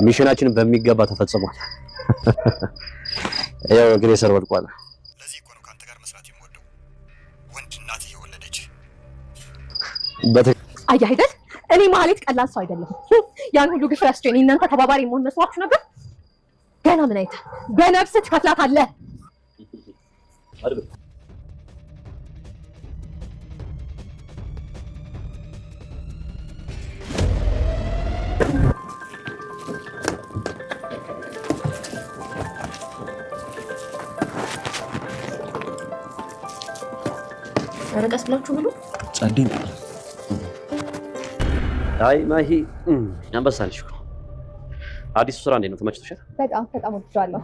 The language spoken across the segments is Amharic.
ሚሽናችን በሚገባ ተፈጽሟል። ያው ግሬሰር ወድቋል። ለዚህ እኮ ነው ካንተ ጋር መስራት የምወደው። ወንድ እናት የወለደች አያ አይደል? እኔ ማለት ቀላል ሰው አይደለም። ያን ሁሉ ግፍ ያስጨኝ እናንተ ተባባሪ መሆን መስዋዕት ነበር። ገና ምን አይተ በነፍስ ትከፍላታለህ። አረቀስ ብላችሁ ብሉ ጸዴ። አይ ማሂ አንበሳልሽ እኮ አዲሱ ስራ እንዴት ነው? ተመችቶሻል? በጣም ወድጃለሁ።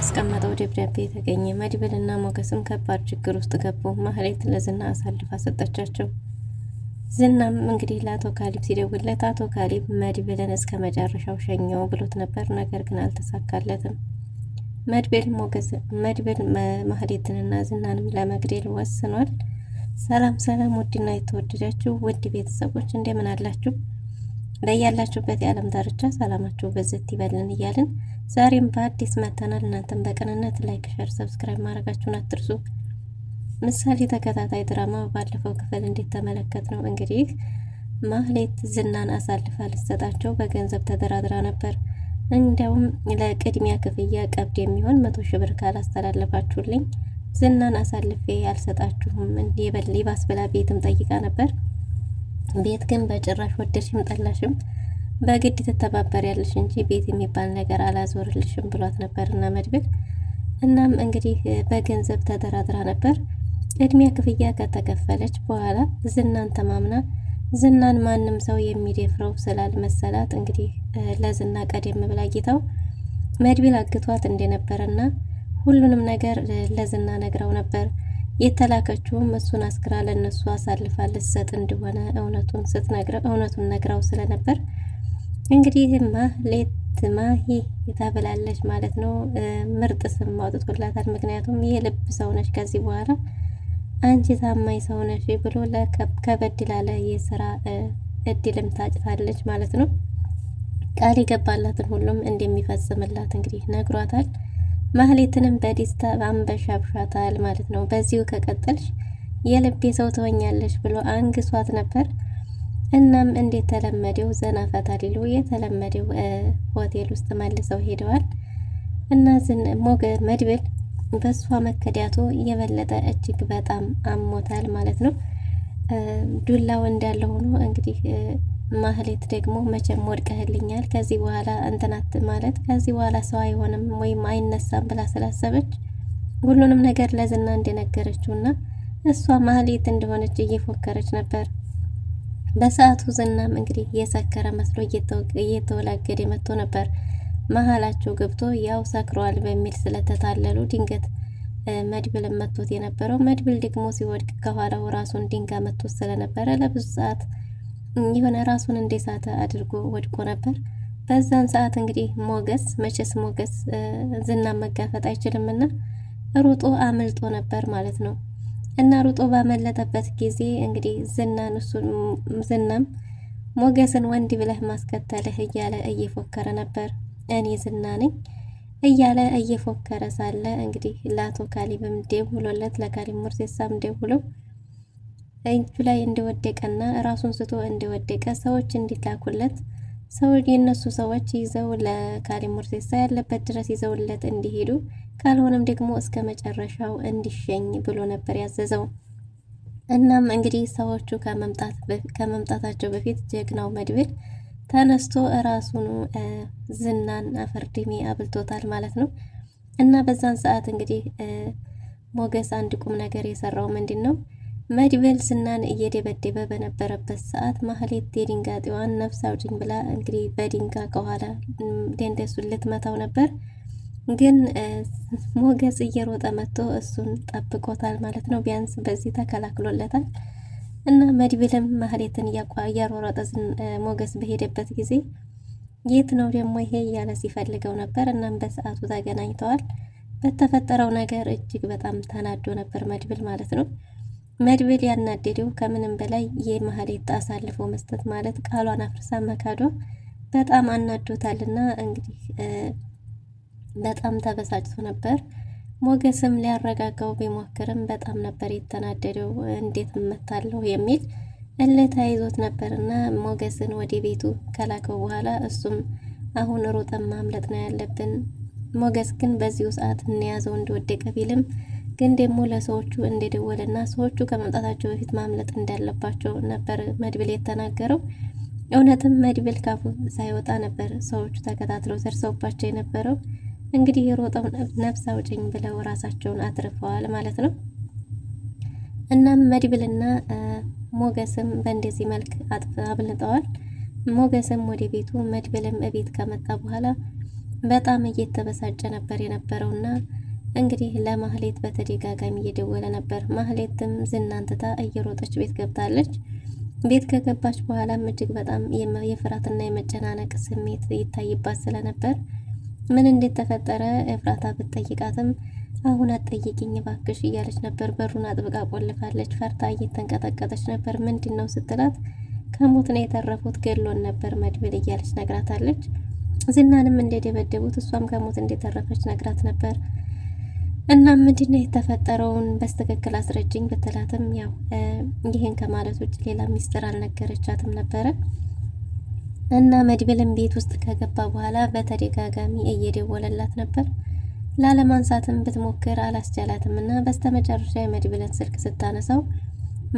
ያስቀመጠው ደብዳቤ የተገኘ። መድብልና ሞገስም ከባድ ችግር ውስጥ ገቡ። ማህሌት ለዝና አሳልፋ ሰጠቻቸው። ዝናም እንግዲህ ለአቶ ካሊብ ሲደውልለት አቶ ካሊብ መድብልን እስከ መጨረሻው ሸኘው ብሎት ነበር። ነገር ግን አልተሳካለትም። መድብል ማህሌትንና ዝናንም ለመግደል ወስኗል። ሰላም ውድና የተወደዳችሁ ውድ ቤተሰቦች እንደምን አላችሁ? በያላችሁበት የዓለም ዳርቻ ሰላማችሁ በዝት ይበልን እያልን ዛሬም በአዲስ መተናል። እናንተም በቅንነት ላይክ፣ ሸር፣ ሰብስክራይብ ማድረጋችሁን አትርሱ። ምሳሌ ተከታታይ ድራማ ባለፈው ክፍል እንዴት ተመለከት ነው እንግዲህ ማህሌት ዝናን አሳልፋ ልትሰጣቸው በገንዘብ ተደራድራ ነበር። እንዲያውም ለቅድሚያ ክፍያ ቀብድ የሚሆን 100 ሺህ ብር ካላስተላለፋችሁልኝ ዝናን አሳልፌ ያልሰጣችሁም ይባስ ብላ ቤትም ጠይቃ ነበር። ቤት ግን በጭራሽ ወደድሽም ጠላሽም በግድ ትተባበሪያለሽ እንጂ ቤት የሚባል ነገር አላዞርልሽም ብሏት ነበርና መድብል። እናም እንግዲህ በገንዘብ ተደራድራ ነበር። ቅድሚያ ክፍያ ከተከፈለች በኋላ ዝናን ተማምና ዝናን ማንም ሰው የሚደፍረው ስላልመሰላት እንግዲህ ለዝና ቀደም ብላ ጌታው መድብል አግቷት እንደነበረና ሁሉንም ነገር ለዝና ነግራው ነበር። የተላከችውም እሱን አስክራ ለነሱ አሳልፋ ልትሰጥ እንደሆነ እውነቱን ነግራው ስለነበር እንግዲህ ማሂ ታበላለች ማለት ነው። ምርጥ ስም አውጥቶላታል። ምክንያቱም የልብ ሰው ነሽ፣ ከዚህ በኋላ አንቺ ታማኝ ሰው ነሽ ብሎ ከበድ ላለ የስራ እድልም ታጭታለች ማለት ነው። ቃል የገባላትን ሁሉም እንደሚፈጽምላት እንግዲህ ነግሯታል። ማህሌትንም በደስታ አንበሻብሻታል ማለት ነው። በዚሁ ከቀጠልሽ የልቤ ሰው ትሆኛለሽ ብሎ አንግሷት ነበር። እናም እንዴት ተለመደው ዘና ፈታ ሊሉ የተለመደው ሆቴል ውስጥ መልሰው ሄደዋል። እና መድብል በሷ መከዳቱ የበለጠ እጅግ በጣም አሞታል ማለት ነው። ዱላው እንዳለ ሆኖ እንግዲህ ማህሌት ደግሞ መቼም ወድቀህልኛል ከዚህ በኋላ እንትናት ማለት ከዚህ በኋላ ሰው አይሆንም ወይም አይነሳም ብላ ስላሰበች ሁሉንም ነገር ለዝና እንደነገረችውና እሷ ማህሌት እንደሆነች እየፎከረች ነበር። በሰዓቱ ዝናም እንግዲህ የሰከረ መስሎ እየተወላገደ መጥቶ ነበር። መሀላቸው ገብቶ ያው ሰክሯል በሚል ስለተታለሉ ድንገት መድብል መጥቶት የነበረው መድብል ደግሞ ሲወድቅ ከኋላው ራሱን ድንጋይ መጥቶት ስለነበረ ለብዙ ሰዓት የሆነ ራሱን እንደሳተ አድርጎ ወድቆ ነበር። በዛን ሰዓት እንግዲህ ሞገስ ዝና መጋፈጥ አይችልምና ሩጦ አመልጦ ነበር ማለት ነው። እና ሩጦ ባመለጠበት ጊዜ እንግዲህ ዝናም ሞገስን ወንድ ብለህ ማስከተልህ እያለ እየፎከረ ነበር። እኔ ዝና ነኝ እያለ እየፎከረ ሳለ እንግዲህ ለአቶ ካሊብም ደውሎለት ለካሊብ ሙርሴሳም ደውሎ እጁ ላይ እንደወደቀና ራሱን ስቶ እንደወደቀ ሰዎች እንዲላኩለት የነሱ ሰዎች ይዘው ለካሊብ ሙርሴሳ ያለበት ድረስ ይዘውለት እንዲሄዱ ካልሆነም ደግሞ እስከ መጨረሻው እንዲሸኝ ብሎ ነበር ያዘዘው። እናም እንግዲህ ሰዎቹ ከመምጣታቸው በፊት ጀግናው መድብል ተነስቶ ራሱን ዝናን አፈርድሜ አብልቶታል ማለት ነው። እና በዛን ሰዓት እንግዲህ ሞገስ አንድ ቁም ነገር የሰራው ምንድን ነው? መድብል ዝናን እየደበደበ በነበረበት ሰዓት ማህሌት የድንጋጤዋን ነፍስ አውጭኝ ብላ እንግዲህ በድንጋ ከኋላ ደንደሱን ልትመታው ነበር። ግን ሞገስ እየሮጠ መጥቶ እሱን ጠብቆታል ማለት ነው። ቢያንስ በዚህ ተከላክሎለታል። እና መድብልም ማህሌትን እያሯሯጠ ሞገስ በሄደበት ጊዜ የት ነው ደግሞ ይሄ እያለ ሲፈልገው ነበር። እናም በሰዓቱ ተገናኝተዋል። በተፈጠረው ነገር እጅግ በጣም ተናዶ ነበር መድብል ማለት ነው። መድብል ያናደደው ከምንም በላይ የማህሌት አሳልፎ መስጠት ማለት ቃሏን አፍርሳ መካዷ በጣም አናዶታልና እንግዲህ በጣም ተበሳጭቶ ነበር። ሞገስም ሊያረጋጋው ቢሞክርም በጣም ነበር የተናደደው። እንዴት እመታለሁ የሚል እልህ ተይዞት ነበርና ሞገስን ወደ ቤቱ ከላከው በኋላ እሱም አሁን ሮጠን ማምለጥ ነው ያለብን። ሞገስ ግን በዚሁ ሰዓት እንያዘው እንደወደቀ ቢልም ግን ደግሞ ለሰዎቹ እንደደወለና ሰዎቹ ከመምጣታቸው በፊት ማምለጥ እንዳለባቸው ነበር መድብል የተናገረው። እውነትም መድብል ካፉ ሳይወጣ ነበር ሰዎቹ ተከታትለው ደርሰውባቸው የነበረው። እንግዲህ የሮጠው ነፍስ አውጭኝ ብለው ራሳቸውን አትርፈዋል ማለት ነው። እናም መድብልና ሞገስም በእንደዚህ መልክ አብልጠዋል። ሞገስም ወደ ቤቱ መድብልም እቤት ከመጣ በኋላ በጣም እየተበሳጨ ነበር የነበረውና እንግዲህ ለማህሌት በተደጋጋሚ እየደወለ ነበር። ማህሌትም ዝናን ትታ እየሮጠች ቤት ገብታለች። ቤት ከገባች በኋላም እጅግ በጣም የፍርሃትና የመጨናነቅ ስሜት ይታይባት ስለነበር ምን እንዴት ተፈጠረ ኤፍራታ ብትጠይቃትም አሁን አትጠይቂኝ እባክሽ እያለች ነበር። በሩን አጥብቃ ቆልፋለች። ፈርታ እየተንቀጠቀጠች ነበር። ምንድነው ስትላት ከሞት ነው የተረፉት ገሎን ነበር መድብል እያለች ነግራታለች። ዝናንም እንደደበደቡት እሷም ከሞት እንደተረፈች ነግራት ነበር። እና ምንድነው የተፈጠረውን በስተክክል አስረጅኝ ብትላትም ያው ይሄን ከማለት ውጭ ሌላ ሚስጥር አልነገረቻትም ነበረ። እና መድብልም ቤት ውስጥ ከገባ በኋላ በተደጋጋሚ እየደወለላት ነበር። ላለማንሳትም ብትሞክር አላስቻላትም እና በስተመጨረሻ የመድብልን ስልክ ስታነሳው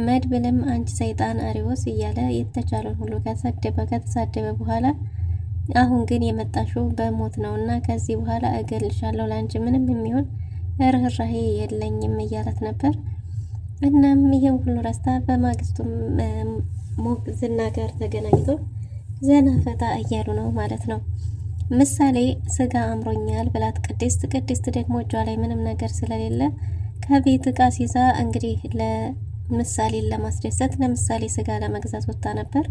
መድብልም አንቺ ሰይጣን አሪዎስ እያለ የተቻለውን ሁሉ ከተሳደበ በኋላ አሁን ግን የመጣሽው በሞት ነውና ከዚህ በኋላ እገልሻለሁ፣ ላንቺ ምንም የሚሆን ርህራሄ የለኝም እያላት ነበር። እናም ይሄን ሁሉ ረስታ በማግስቱም ዝና ጋር ተገናኝቶ ዘና ፈታ እያሉ ነው ማለት ነው። ምሳሌ ስጋ አምሮኛል ብላት ቅድስት ደግሞ እጇ ላይ ምንም ነገር ስለሌለ ከቤት እቃ ሲዛ እንግዲህ ለምሳሌን ለማስደሰት ለምሳሌ ስጋ ለመግዛት ወጣ ነበር።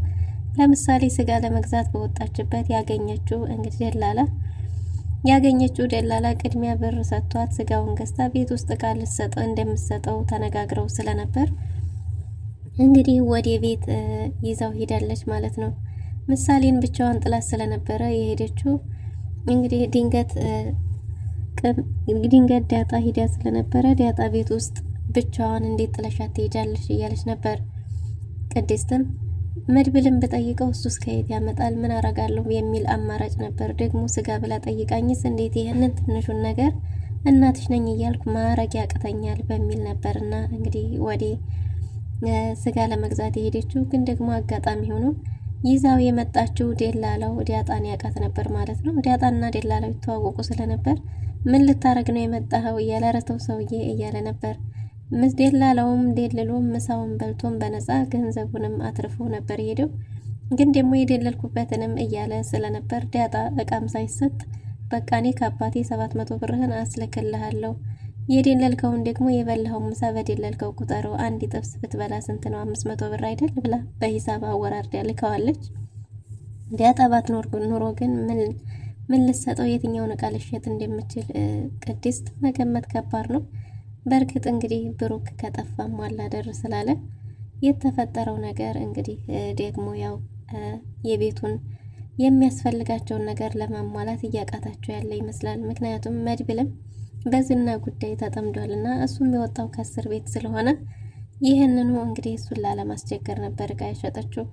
ለምሳሌ ስጋ ለመግዛት በወጣችበት ያገኘችው ደላላ ቅድሚያ ብር ሰጥቷት ስጋውን ገዝታ ቤት ውስጥ እቃ ልትሰጠው እንደምትሰጠው ተነጋግረው ስለነበር እንግዲህ ወደ ቤት ይዛው ሄዳለች ማለት ነው። ምሳሌን ብቻዋን ጥላት ስለነበረ የሄደችው እንግዲህ ድንገት ዳጣ ሂዳ ስለነበረ ዳጣ ቤት ውስጥ ብቻዋን እንዴት ጥለሻት ትሄጃለሽ እያለች ነበር። ቅድስትም መድብልን ብጠይቀው እሱስ ከየት ያመጣል ምን አረጋለሁ የሚል አማራጭ ነበር። ደግሞ ስጋ ብላ ጠይቃኝስ እንዴት ይሄንን ትንሹን ነገር እናትሽ ነኝ እያልኩ ማረግ ያቅተኛል በሚል ነበርና እንግዲህ ወደ ስጋ ለመግዛት የሄደችው። ግን ደግሞ አጋጣሚ ሆኖ ይዛው የመጣችው ደላላው ዳጣን ያውቃት ነበር ማለት ነው። ዳጣና ደላላው ይተዋወቁ ስለነበር ምን ልታረግ ነው የመጣኸው እያለ ረተው ሰውዬ እያለ ነበር። ደላላውም ደልሎ ምሳውን በልቶም በነፃ ገንዘቡንም አትርፎ ነበር ሄደው። ግን ደግሞ የደለልኩበትንም እያለ ስለነበር ዳጣ እቃም ሳይሰጥ በቃ እኔ ከአባቴ 700 ብርህን አስልክልሃለሁ፣ የደለልከውን ደግሞ የበላኸው ምሳ በደለልከው ቁጠረው፣ አንድ ጥብስ ብትበላ ስንት ነው 500 ብር አይደል ብላ በሂሳብ አወራርዳ ልከዋለች። ዳጣ ባትኖር ኑሮ ግን ምን ልሰጠው የትኛውን እቃ ልሸጥ እንደምችል ቅድስት መገመት ከባድ ነው። በእርግጥ እንግዲህ ብሩክ ከጠፋም ዋላ ደር ስላለ የተፈጠረው ነገር እንግዲህ ደግሞ ያው የቤቱን የሚያስፈልጋቸውን ነገር ለማሟላት እያቃታቸው ያለ ይመስላል። ምክንያቱም መድብልም በዝና ጉዳይ ተጠምዷልና እሱም የወጣው ከእስር ቤት ስለሆነ ይህንኑ እንግዲህ እሱን ላለማስቸገር ነበር እቃ የሸጠችው።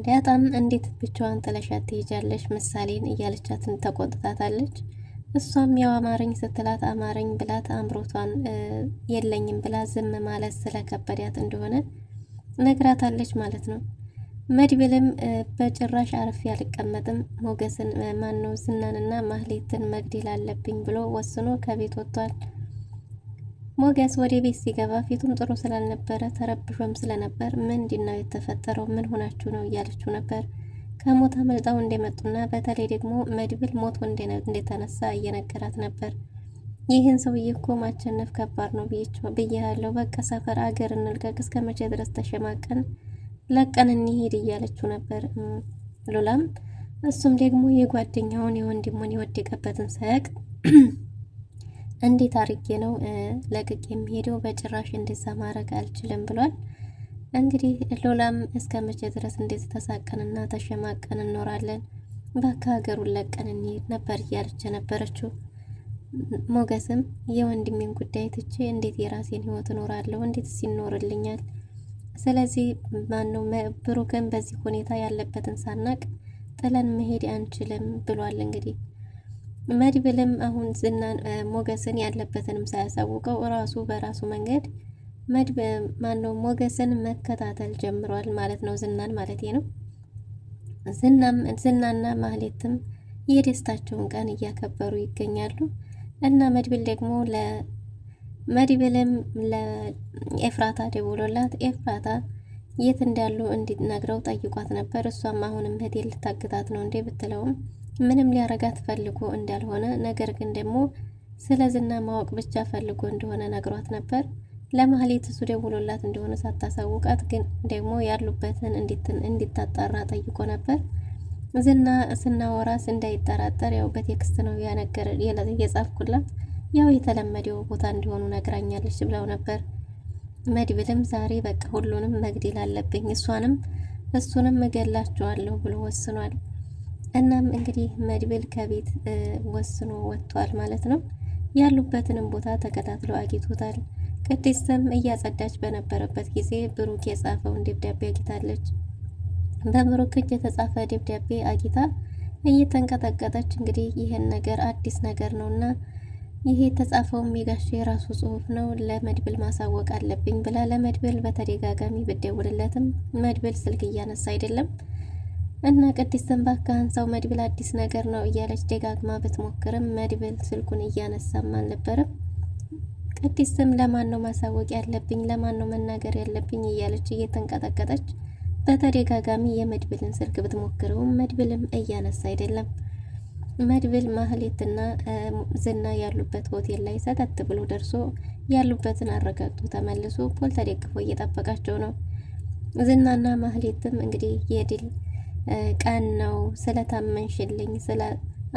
ዳጣም እንዴት ብቻዋን ጥለሻት ትሄጃለሽ ምሳሌን እያለቻትን ተቆጥታታለች። እሷም ያው አማረኝ ስትላት አማረኝ ብላት አምሮቷን የለኝም ብላ ዝም ማለት ስለከበዳት እንደሆነ ነግራታለች ማለት ነው። መድብልም በጭራሽ አርፌ አልቀመጥም፣ ሞገስን ማነው ዝናንና ማህሌትን መግደል አለብኝ ብሎ ወስኖ ከቤት ወጥቷል። ሞገስ ወደ ቤት ሲገባ ፊቱም ጥሩ ስላልነበረ ተረብሾም ስለነበር ምንድነው የተፈጠረው? ምን ሆናችሁ ነው እያለችው ነበር። ከሞት አመልጠው እንደመጡና በተለይ ደግሞ መድብል ሞት እንደተነሳ እየነገራት ነበር። ይህን ሰውዬ እኮ ማቸነፍ ከባድ ነው ብያለሁ። በቃ ሰፈር አገር እንልቀቅ፣ እስከ መቼ ድረስ ተሸማቀን ለቀን እንሂድ እያለችው ነበር ሉላም። እሱም ደግሞ የጓደኛውን የወንድሙን የወደቀበትን ሳያቅ እንዴት አርጌ ነው ለቅቅ የሚሄደው? በጭራሽ እንደዛ ማድረግ አልችልም ብሏል። እንግዲህ ሉላም እስከ መቼ ድረስ እንደዚህ ተሳቀንና ተሸማቀን እንኖራለን? በቃ ሀገሩን ለቀን እንሂድ ነበር እያለች ነበረችው። ሞገስም የወንድሜን ጉዳይ ትቼ እንዴት የራሴን ህይወት እኖራለሁ? እንዴት ይኖርልኛል? ስለዚህ ማነው ብሩክን በዚህ ሁኔታ ያለበትን ሳናቅ ጥለን መሄድ አንችልም ብሏል። እንግዲህ መድብልም አሁን ዝናን ሞገስን ያለበትንም ሳያሳውቀው ራሱ በራሱ መንገድ ማነው ሞገስን መከታተል ጀምሯል ማለት ነው። ዝናን ማለት ነው። ዝናና ማህሌትም የደስታቸውን ቀን እያከበሩ ይገኛሉ። እና መድብል ደግሞ መድብልም ለኤፍራታ ደውሎላት ኤፍራታ የት እንዳሉ እንዲነግረው ጠይቋት ነበር። እሷም አሁንም እህቴ ልታግታት ነው እንዴ ብትለውም ምንም ሊያረጋት ፈልጎ እንዳልሆነ ነገር ግን ደግሞ ስለ ዝና ማወቅ ብቻ ፈልጎ እንደሆነ ነግሯት ነበር። ለማህሌት እሱ ደውሎላት እንደሆነ ሳታሳውቃት ግን ደግሞ ያሉበትን እንዲታጣራ ጠይቆ ነበር። ዝና ስናወራስ እንዳይጠራጠር ያው በቴክስት ነው የጻፍኩላት ያው የተለመደው ቦታ እንዲሆኑ ነግራኛለች ብለው ነበር። መድብልም ዛሬ በቃ ሁሉንም መግደል አለብኝ እሱንም እገላቸዋለሁ ብሎ ወስኗል። እናም እንግዲህ መድብል ከቤት ወስኖ ወጥቷል ማለት ነው። ያሉበትንም ቦታ ተከታትሎ አግኝቶታል። ቅድስትም እያጸዳች በነበረበት ጊዜ ብሩክ የጻፈውን ደብዳቤ አግኝታለች። በብሩክ እጅ የተጻፈ ደብዳቤ አግኝታ እየተንቀጠቀጠች እንግዲህ ይህን ነገር አዲስ ነገር ነውና ይሄ የተጻፈውም የጋሽ የራሱ ጽሑፍ ነው ለመድብል ማሳወቅ አለብኝ ብላ ለመድብል በተደጋጋሚ ብደውልለትም መድብል ስልክ እያነሳ አይደለም። እና ቅድስትን ባካህን ሰው መድብል አዲስ ነገር ነው እያለች ደጋግማ ብትሞክርም መድብል ስልኩን እያነሳም አልነበረም። ቅድስትም ለማን ነው ማሳወቅ ያለብኝ ለማን ነው መናገር ያለብኝ እያለች እየተንቀጠቀጠች በተደጋጋሚ የመድብልን ስልክ ብትሞክረውም መድብልም እያነሳ አይደለም። መድብል ማህሌትና ዝና ያሉበት ሆቴል ላይ ሰተት ብሎ ደርሶ ያሉበትን አረጋግጦ ተመልሶ ፖል ተደግፎ እየጠበቃቸው ነው። ዝናና ማህሌትም እንግዲህ የድል ቀን ነው ስለታመንሽልኝ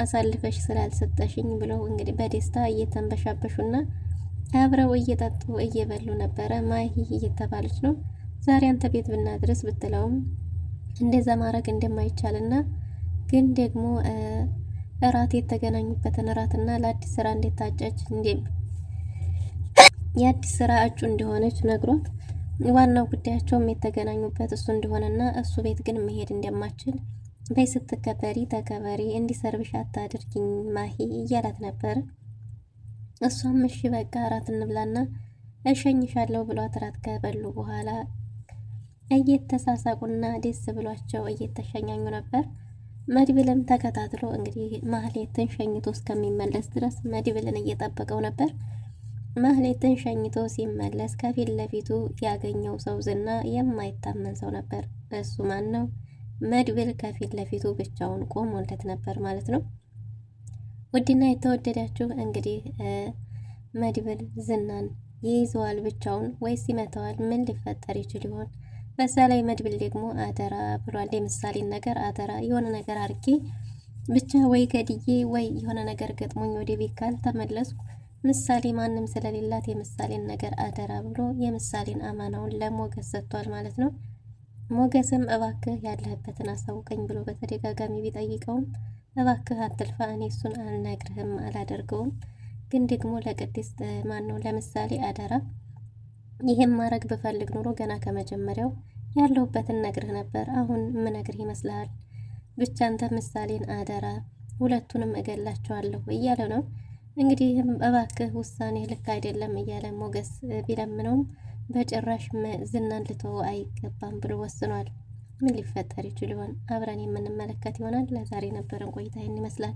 አሳልፈሽ ስላልሰጠሽኝ ብለው እንግዲህ በደስታ እየተንበሻበሹና አብረው እየጠጡ እየበሉ ነበረ። ማሂ እየተባለች ነው ዛሬ አንተ ቤት ብናድርስ ብትለውም እንደዛ ማድረግ እንደማይቻልና ግን ደግሞ እራት የተገናኙበትን እራትና ለአዲስ ስራ እንደታጨች የአዲስ ስራ እጩ እንደሆነች ነግሯት ዋናው ጉዳያቸውም የተገናኙበት እሱ እንደሆነና እሱ ቤት ግን መሄድ እንደማችል በይ ስትከበሪ ተከበሪ እንዲሰርብሽ አታድርጊኝ ማሂ እያላት ነበር። እሷም እሺ በቃ እራት እንብላና እሸኝሻለሁ ብሏት እራት ከበሉ በኋላ እየተሳሳቁና ደስ ብሏቸው እየተሸኛኙ ነበር። መድብልም ተከታትሎ እንግዲህ ማህሌትን ሸኝቶ እስከሚመለስ ድረስ መድብልን እየጠበቀው ነበር። ማህሌትን ሸኝቶ ሲመለስ ከፊት ለፊቱ ያገኘው ሰው ዝና የማይታመን ሰው ነበር። እሱ ማን ነው? መድብል ከፊት ለፊቱ ብቻውን ቆሞለት ነበር ማለት ነው። ውድና የተወደዳችሁ እንግዲህ መድብል ዝናን ይይዘዋል ብቻውን ወይስ ይመታዋል? ምን ሊፈጠር ይችል ይሆን? በዛ ላይ መድብል ደግሞ አደራ ብሏል። የምሳሌን ነገር አደራ የሆነ ነገር አርጌ ብቻ ወይ ገድዬ ወይ የሆነ ነገር ገጥሞኝ ወደ ቤት ካልተመለስኩ ምሳሌ ማንም ስለሌላት የምሳሌን ነገር አደራ ብሎ የምሳሌን አማናውን ለሞገስ ሰጥቷል ማለት ነው። ሞገስም እባክህ ያለህበትን አሳውቀኝ ብሎ በተደጋጋሚ ቢጠይቀውም እባክህ አትልፋ፣ እኔ እሱን አልነግርህም አላደርገውም፣ ግን ደግሞ ለቅድስት ማነው ለምሳሌ አደራ ይህም ማድረግ ብፈልግ ኑሮ ገና ከመጀመሪያው ያለሁበትን ነግርህ ነበር። አሁን ምነግርህ ይመስልሃል? ብቻ አንተ ምሳሌን አደራ፣ ሁለቱንም እገላቸዋለሁ እያለ ነው እንግዲህ። እባክህ ውሳኔ ልክ አይደለም እያለ ሞገስ ቢለምነውም በጭራሽ ዝናን ልተው አይገባም ብሎ ወስኗል። ምን ሊፈጠር ይችል ይሆን? አብረን የምንመለከት ይሆናል። ለዛሬ ነበረን ቆይታ ይህን ይመስላል።